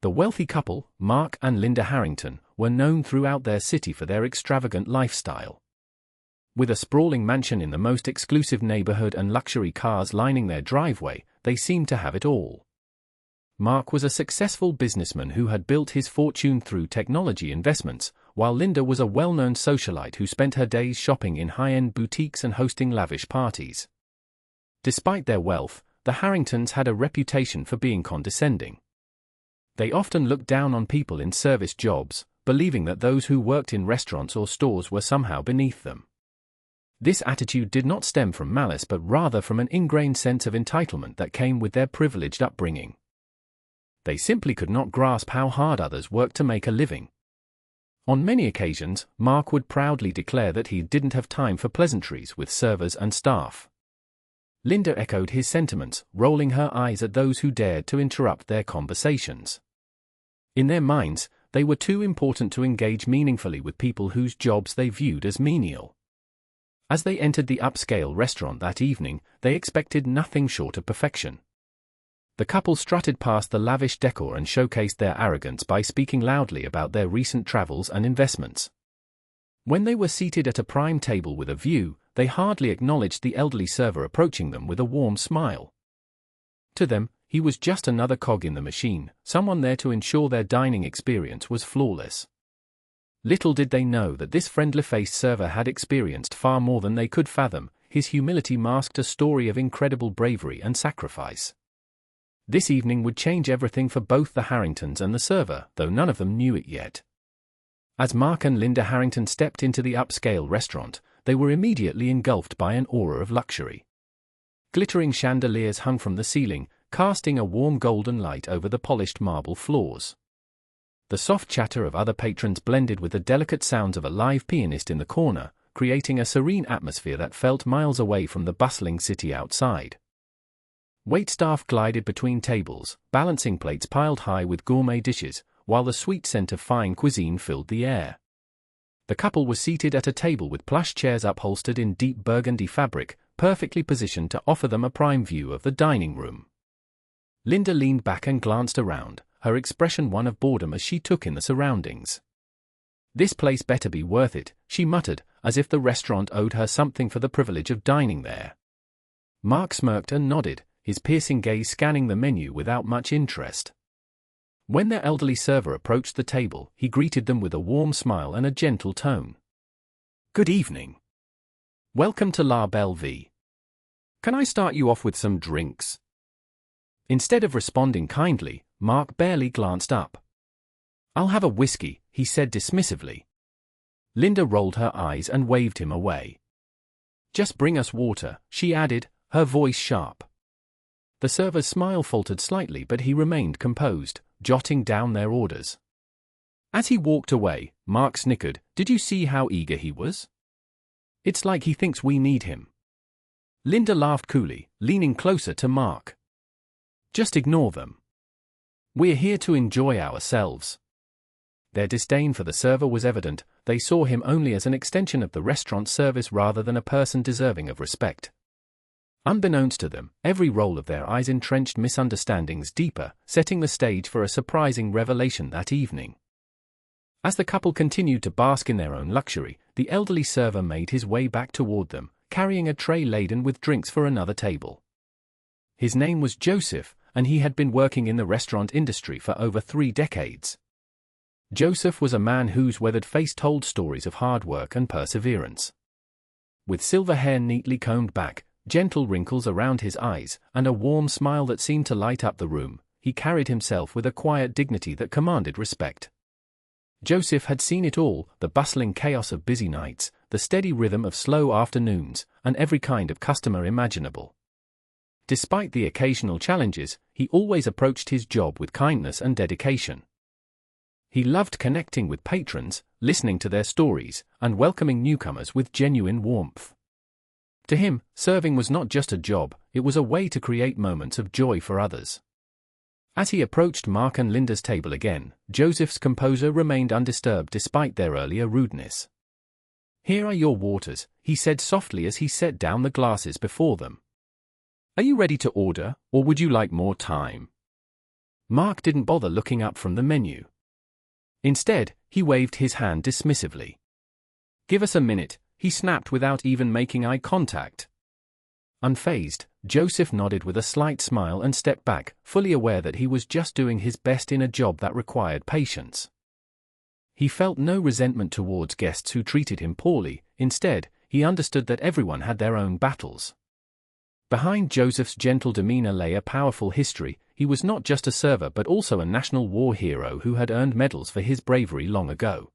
The wealthy couple, Mark and Linda Harrington, were known throughout their city for their extravagant lifestyle. With a sprawling mansion in the most exclusive neighborhood and luxury cars lining their driveway, they seemed to have it all. Mark was a successful businessman who had built his fortune through technology investments, while Linda was a well-known socialite who spent her days shopping in high-end boutiques and hosting lavish parties. Despite their wealth, the Harringtons had a reputation for being condescending. They often looked down on people in service jobs, believing that those who worked in restaurants or stores were somehow beneath them. This attitude did not stem from malice but rather from an ingrained sense of entitlement that came with their privileged upbringing. They simply could not grasp how hard others worked to make a living. On many occasions, Mark would proudly declare that he didn't have time for pleasantries with servers and staff. Linda echoed his sentiments, rolling her eyes at those who dared to interrupt their conversations. In their minds, they were too important to engage meaningfully with people whose jobs they viewed as menial. As they entered the upscale restaurant that evening, they expected nothing short of perfection. The couple strutted past the lavish decor and showcased their arrogance by speaking loudly about their recent travels and investments. When they were seated at a prime table with a view, they hardly acknowledged the elderly server approaching them with a warm smile. To them, he was just another cog in the machine, someone there to ensure their dining experience was flawless. Little did they know that this friendly-faced server had experienced far more than they could fathom. His humility masked a story of incredible bravery and sacrifice. This evening would change everything for both the Harringtons and the server, though none of them knew it yet. As Mark and Linda Harrington stepped into the upscale restaurant, they were immediately engulfed by an aura of luxury. Glittering chandeliers hung from the ceiling, casting a warm golden light over the polished marble floors. The soft chatter of other patrons blended with the delicate sounds of a live pianist in the corner, creating a serene atmosphere that felt miles away from the bustling city outside. Waitstaff glided between tables, balancing plates piled high with gourmet dishes, while the sweet scent of fine cuisine filled the air. The couple was seated at a table with plush chairs upholstered in deep burgundy fabric, perfectly positioned to offer them a prime view of the dining room. Linda leaned back and glanced around, her expression one of boredom as she took in the surroundings. "This place better be worth it," she muttered, as if the restaurant owed her something for the privilege of dining there. Mark smirked and nodded, his piercing gaze scanning the menu without much interest. When their elderly server approached the table, he greeted them with a warm smile and a gentle tone. "Good evening. Welcome to La Belle Vie. Can I start you off with some drinks?" Instead of responding kindly, Mark barely glanced up. "I'll have a whiskey," he said dismissively. Linda rolled her eyes and waved him away. "Just bring us water," she added, her voice sharp. The server's smile faltered slightly, but he remained composed, jotting down their orders. As he walked away, Mark snickered. "Did you see how eager he was? It's like he thinks we need him." Linda laughed coolly, leaning closer to Mark. "Just ignore them. We're here to enjoy ourselves." Their disdain for the server was evident. They saw him only as an extension of the restaurant service rather than a person deserving of respect. Unbeknownst to them, every roll of their eyes entrenched misunderstandings deeper, setting the stage for a surprising revelation that evening. As the couple continued to bask in their own luxury, the elderly server made his way back toward them, carrying a tray laden with drinks for another table. His name was Joseph, and he had been working in the restaurant industry for over 3 decades. Joseph was a man whose weathered face told stories of hard work and perseverance. With silver hair neatly combed back, gentle wrinkles around his eyes, and a warm smile that seemed to light up the room, he carried himself with a quiet dignity that commanded respect. Joseph had seen it all: the bustling chaos of busy nights, the steady rhythm of slow afternoons, and every kind of customer imaginable. Despite the occasional challenges, he always approached his job with kindness and dedication. He loved connecting with patrons, listening to their stories, and welcoming newcomers with genuine warmth. To him, serving was not just a job, it was a way to create moments of joy for others. As he approached Mark and Linda's table again, Joseph's composure remained undisturbed despite their earlier rudeness. "Here are your waters," he said softly as he set down the glasses before them. "Are you ready to order, or would you like more time?" Mark didn't bother looking up from the menu. Instead, he waved his hand dismissively. "Give us a minute," he snapped without even making eye contact. Unfazed, Joseph nodded with a slight smile and stepped back, fully aware that he was just doing his best in a job that required patience. He felt no resentment towards guests who treated him poorly. Instead, he understood that everyone had their own battles. Behind Joseph's gentle demeanor lay a powerful history. He was not just a server but also a national war hero who had earned medals for his bravery long ago.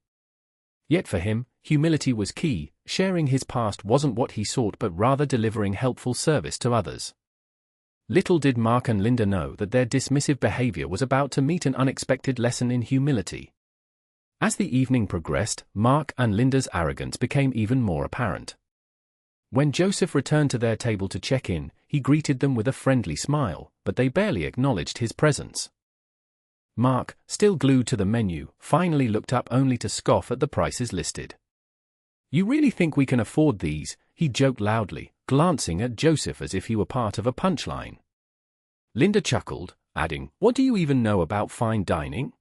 Yet for him, humility was key. Sharing his past wasn't what he sought but rather delivering helpful service to others. Little did Mark and Linda know that their dismissive behavior was about to meet an unexpected lesson in humility. As the evening progressed, Mark and Linda's arrogance became even more apparent. When Joseph returned to their table to check in, he greeted them with a friendly smile, but they barely acknowledged his presence. Mark, still glued to the menu, finally looked up only to scoff at the prices listed. "You really think we can afford these?" he joked loudly, glancing at Joseph as if he were part of a punchline. Linda chuckled, adding, "What do you even know about fine dining?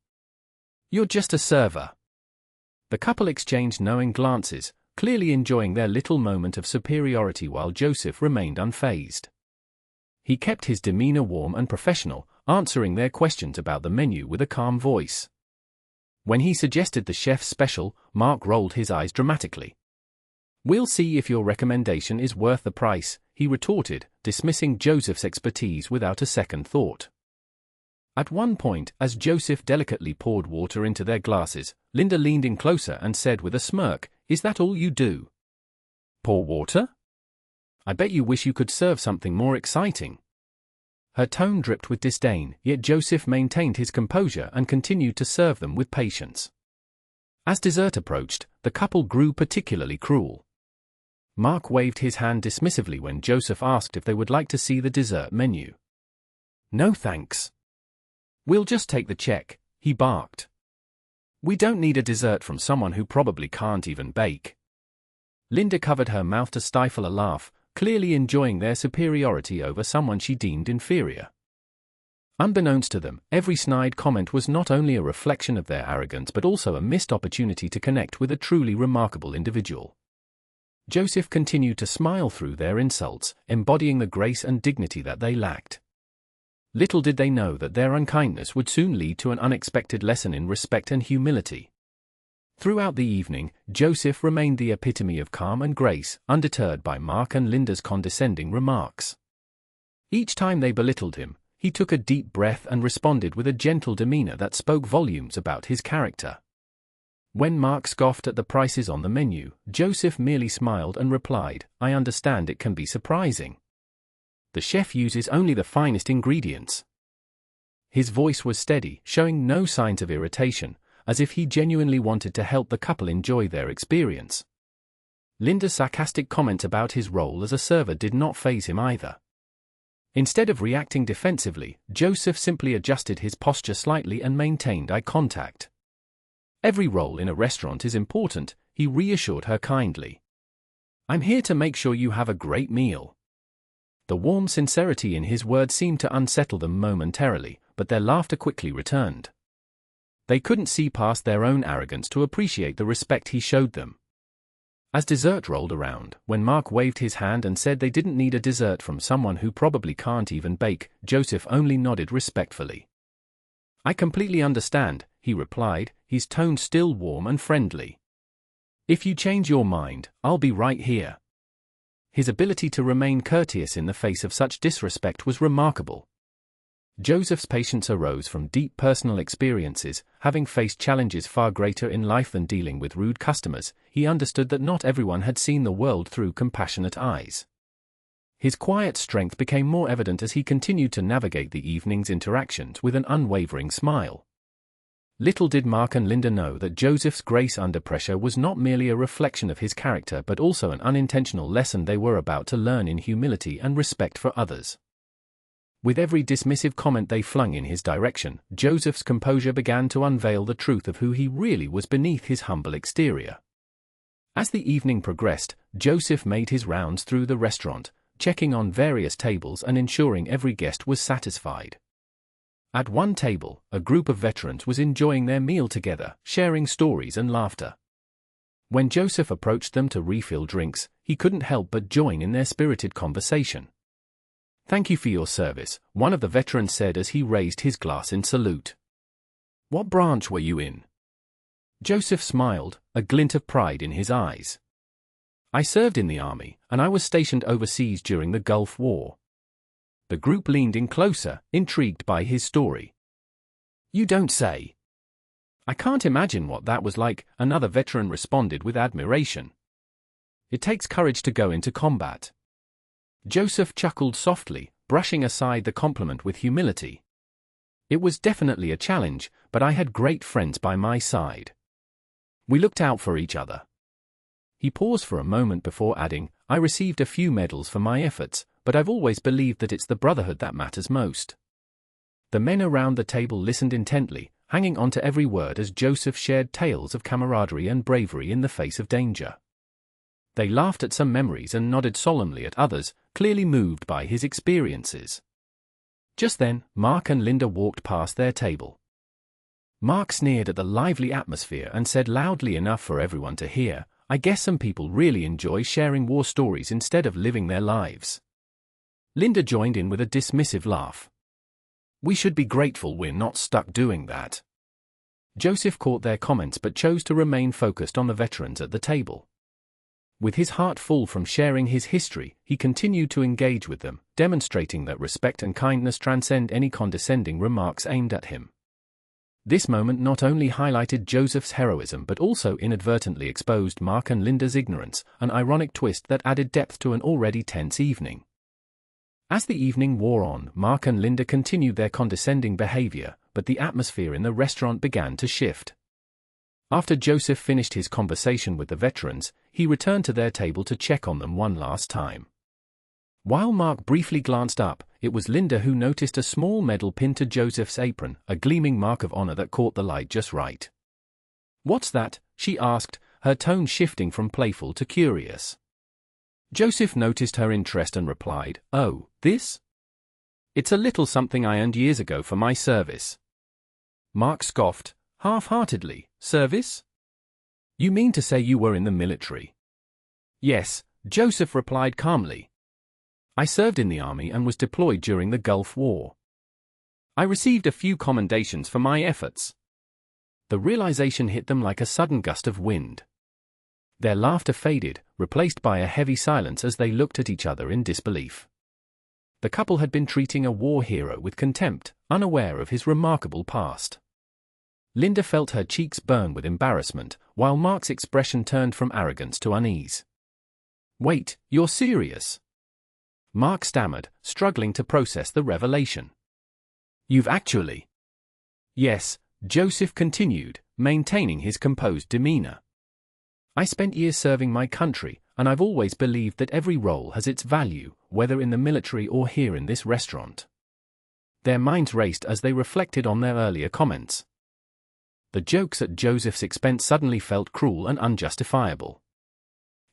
You're just a server." The couple exchanged knowing glances, clearly enjoying their little moment of superiority while Joseph remained unfazed. He kept his demeanor warm and professional, answering their questions about the menu with a calm voice. When he suggested the chef's special, Mark rolled his eyes dramatically. "We'll see if your recommendation is worth the price," he retorted, dismissing Joseph's expertise without a second thought. At one point, as Joseph delicately poured water into their glasses, Linda leaned in closer and said with a smirk, "Is that all you do? Pour water? I bet you wish you could serve something more exciting." Her tone dripped with disdain, yet Joseph maintained his composure and continued to serve them with patience. As dessert approached, the couple grew particularly cruel. Mark waved his hand dismissively when Joseph asked if they would like to see the dessert menu. "No thanks. We'll just take the check," he barked. "We don't need a dessert from someone who probably can't even bake." Linda covered her mouth to stifle a laugh, clearly enjoying their superiority over someone she deemed inferior. Unbeknownst to them, every snide comment was not only a reflection of their arrogance but also a missed opportunity to connect with a truly remarkable individual. Joseph continued to smile through their insults, embodying the grace and dignity that they lacked. Little did they know that their unkindness would soon lead to an unexpected lesson in respect and humility. Throughout the evening, Joseph remained the epitome of calm and grace, undeterred by Mark and Linda's condescending remarks. Each time they belittled him, he took a deep breath and responded with a gentle demeanor that spoke volumes about his character. When Mark scoffed at the prices on the menu, Joseph merely smiled and replied, "I understand it can be surprising. The chef uses only the finest ingredients." His voice was steady, showing no signs of irritation, as if he genuinely wanted to help the couple enjoy their experience. Linda's sarcastic comment about his role as a server did not faze him either. Instead of reacting defensively, Joseph simply adjusted his posture slightly and maintained eye contact. "Every role in a restaurant is important," he reassured her kindly. "I'm here to make sure you have a great meal." The warm sincerity in his words seemed to unsettle them momentarily, but their laughter quickly returned. They couldn't see past their own arrogance to appreciate the respect he showed them. As dessert rolled around, when Mark waved his hand and said they didn't need a dessert from someone who probably can't even bake, Joseph only nodded respectfully. "I completely understand," he replied, his tone still warm and friendly. "If you change your mind, I'll be right here." His ability to remain courteous in the face of such disrespect was remarkable. Joseph's patience arose from deep personal experiences. Having faced challenges far greater in life than dealing with rude customers, he understood that not everyone had seen the world through compassionate eyes. His quiet strength became more evident as he continued to navigate the evening's interactions with an unwavering smile. Little did Mark and Linda know that Joseph's grace under pressure was not merely a reflection of his character but also an unintentional lesson they were about to learn in humility and respect for others. With every dismissive comment they flung in his direction, Joseph's composure began to unveil the truth of who he really was beneath his humble exterior. As the evening progressed, Joseph made his rounds through the restaurant, checking on various tables and ensuring every guest was satisfied. At one table, a group of veterans was enjoying their meal together, sharing stories and laughter. When Joseph approached them to refill drinks, he couldn't help but join in their spirited conversation. "Thank you for your service," one of the veterans said as he raised his glass in salute. "What branch were you in?" Joseph smiled, a glint of pride in his eyes. "I served in the army, and I was stationed overseas during the Gulf War." The group leaned in closer, intrigued by his story. "You don't say?" "I can't imagine what that was like," another veteran responded with admiration. "It takes courage to go into combat." Joseph chuckled softly, brushing aside the compliment with humility. "It was definitely a challenge, but I had great friends by my side. We looked out for each other." He paused for a moment before adding, "I received a few medals for my efforts, but I've always believed that it's the brotherhood that matters most." The men around the table listened intently, hanging on to every word as Joseph shared tales of camaraderie and bravery in the face of danger. They laughed at some memories and nodded solemnly at others, clearly moved by his experiences. Just then, Mark and Linda walked past their table. Mark sneered at the lively atmosphere and said loudly enough for everyone to hear, "I guess some people really enjoy sharing war stories instead of living their lives." Linda joined in with a dismissive laugh. "We should be grateful we're not stuck doing that." Joseph caught their comments but chose to remain focused on the veterans at the table. With his heart full from sharing his history, he continued to engage with them, demonstrating that respect and kindness transcend any condescending remarks aimed at him. This moment not only highlighted Joseph's heroism but also inadvertently exposed Mark and Linda's ignorance, an ironic twist that added depth to an already tense evening. As the evening wore on, Mark and Linda continued their condescending behavior, but the atmosphere in the restaurant began to shift. After Joseph finished his conversation with the veterans, he returned to their table to check on them one last time. While Mark briefly glanced up, it was Linda who noticed a small medal pinned to Joseph's apron, a gleaming mark of honor that caught the light just right. "What's that?" she asked, her tone shifting from playful to curious. Joseph noticed her interest and replied, "Oh, this? It's a little something I earned years ago for my service." Mark scoffed, half-heartedly, "Service? You mean to say you were in the military?" "Yes," Joseph replied calmly. "I served in the army and was deployed during the Gulf War. I received a few commendations for my efforts." The realization hit them like a sudden gust of wind. Their laughter faded, replaced by a heavy silence as they looked at each other in disbelief. The couple had been treating a war hero with contempt, unaware of his remarkable past. Linda felt her cheeks burn with embarrassment, while Mark's expression turned from arrogance to unease. "Wait, you're serious?" Mark stammered, struggling to process the revelation. "You've actually—" "Yes," Joseph continued, maintaining his composed demeanor. "I spent years serving my country, and I've always believed that every role has its value, whether in the military or here in this restaurant." Their minds raced as they reflected on their earlier comments. The jokes at Joseph's expense suddenly felt cruel and unjustifiable.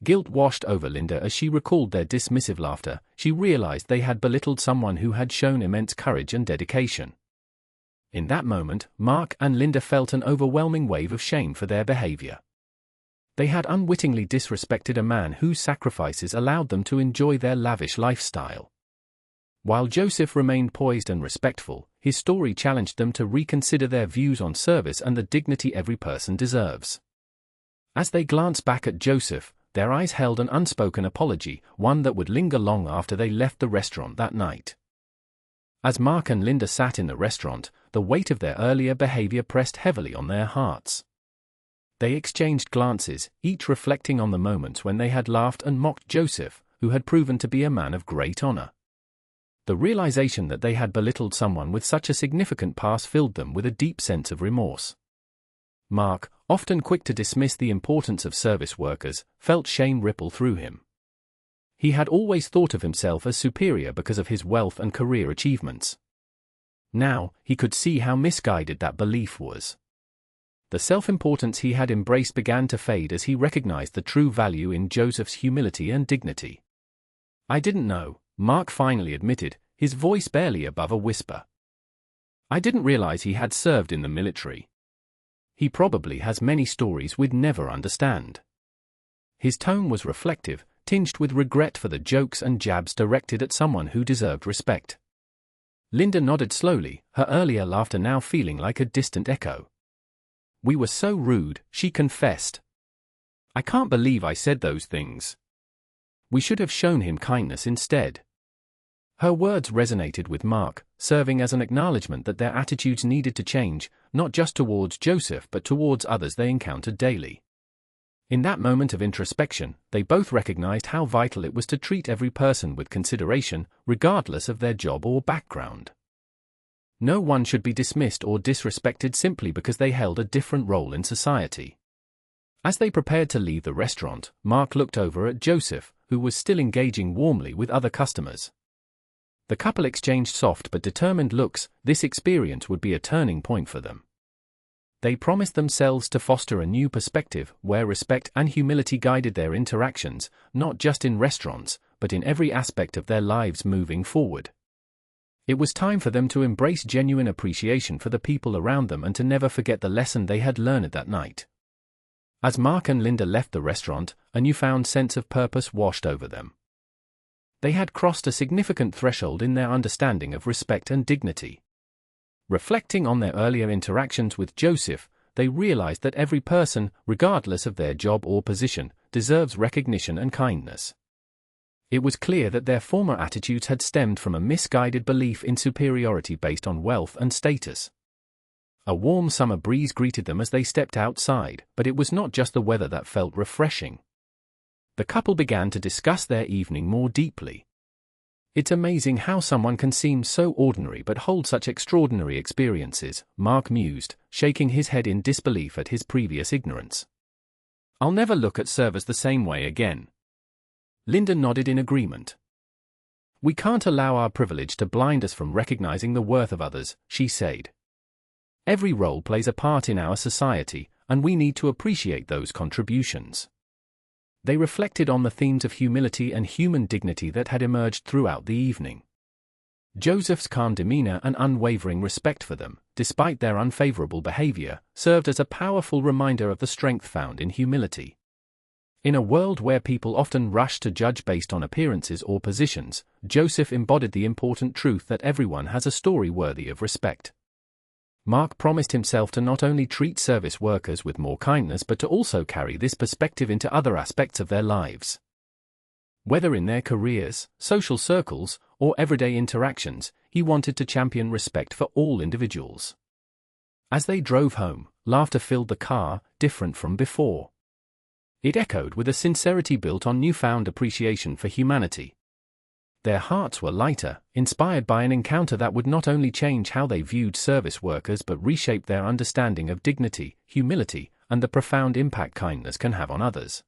Guilt washed over Linda as she recalled their dismissive laughter. She realized they had belittled someone who had shown immense courage and dedication. In that moment, Mark and Linda felt an overwhelming wave of shame for their behavior. They had unwittingly disrespected a man whose sacrifices allowed them to enjoy their lavish lifestyle. While Joseph remained poised and respectful, his story challenged them to reconsider their views on service and the dignity every person deserves. As they glanced back at Joseph, their eyes held an unspoken apology, one that would linger long after they left the restaurant that night. As Mark and Linda sat in the restaurant, the weight of their earlier behavior pressed heavily on their hearts. They exchanged glances, each reflecting on the moments when they had laughed and mocked Joseph, who had proven to be a man of great honor. The realization that they had belittled someone with such a significant past filled them with a deep sense of remorse. Mark, often quick to dismiss the importance of service workers, felt shame ripple through him. He had always thought of himself as superior because of his wealth and career achievements. Now, he could see how misguided that belief was. The self-importance he had embraced began to fade as he recognized the true value in Joseph's humility and dignity. "I didn't know," Mark finally admitted, his voice barely above a whisper. I didn't realize he had served in the military. He probably has many stories we'd never understand. His tone was reflective, tinged with regret for the jokes and jabs directed at someone who deserved respect. Linda nodded slowly, her earlier laughter now feeling like a distant echo. We were so rude, she confessed. I can't believe I said those things. We should have shown him kindness instead. Her words resonated with Mark, serving as an acknowledgement that their attitudes needed to change, not just towards Joseph but towards others they encountered daily. In that moment of introspection, they both recognized how vital it was to treat every person with consideration, regardless of their job or background. No one should be dismissed or disrespected simply because they held a different role in society. As they prepared to leave the restaurant, Mark looked over at Joseph, who was still engaging warmly with other customers. The couple exchanged soft but determined looks. This experience would be a turning point for them. They promised themselves to foster a new perspective where respect and humility guided their interactions, not just in restaurants, but in every aspect of their lives moving forward. It was time for them to embrace genuine appreciation for the people around them and to never forget the lesson they had learned that night. As Mark and Linda left the restaurant, a newfound sense of purpose washed over them. They had crossed a significant threshold in their understanding of respect and dignity. Reflecting on their earlier interactions with Joseph, they realized that every person, regardless of their job or position, deserves recognition and kindness. It was clear that their former attitudes had stemmed from a misguided belief in superiority based on wealth and status. A warm summer breeze greeted them as they stepped outside, but it was not just the weather that felt refreshing. The couple began to discuss their evening more deeply. It's amazing how someone can seem so ordinary but hold such extraordinary experiences, Mark mused, shaking his head in disbelief at his previous ignorance. I'll never look at servers the same way again. Linda nodded in agreement. We can't allow our privilege to blind us from recognizing the worth of others, she said. Every role plays a part in our society, and we need to appreciate those contributions. They reflected on the themes of humility and human dignity that had emerged throughout the evening. Joseph's calm demeanor and unwavering respect for them, despite their unfavorable behavior, served as a powerful reminder of the strength found in humility. In a world where people often rush to judge based on appearances or positions, Joseph embodied the important truth that everyone has a story worthy of respect. Mark promised himself to not only treat service workers with more kindness but to also carry this perspective into other aspects of their lives. Whether in their careers, social circles, or everyday interactions, he wanted to champion respect for all individuals. As they drove home, laughter filled the car, different from before. It echoed with a sincerity built on newfound appreciation for humanity. Their hearts were lighter, inspired by an encounter that would not only change how they viewed service workers but reshape their understanding of dignity, humility, and the profound impact kindness can have on others.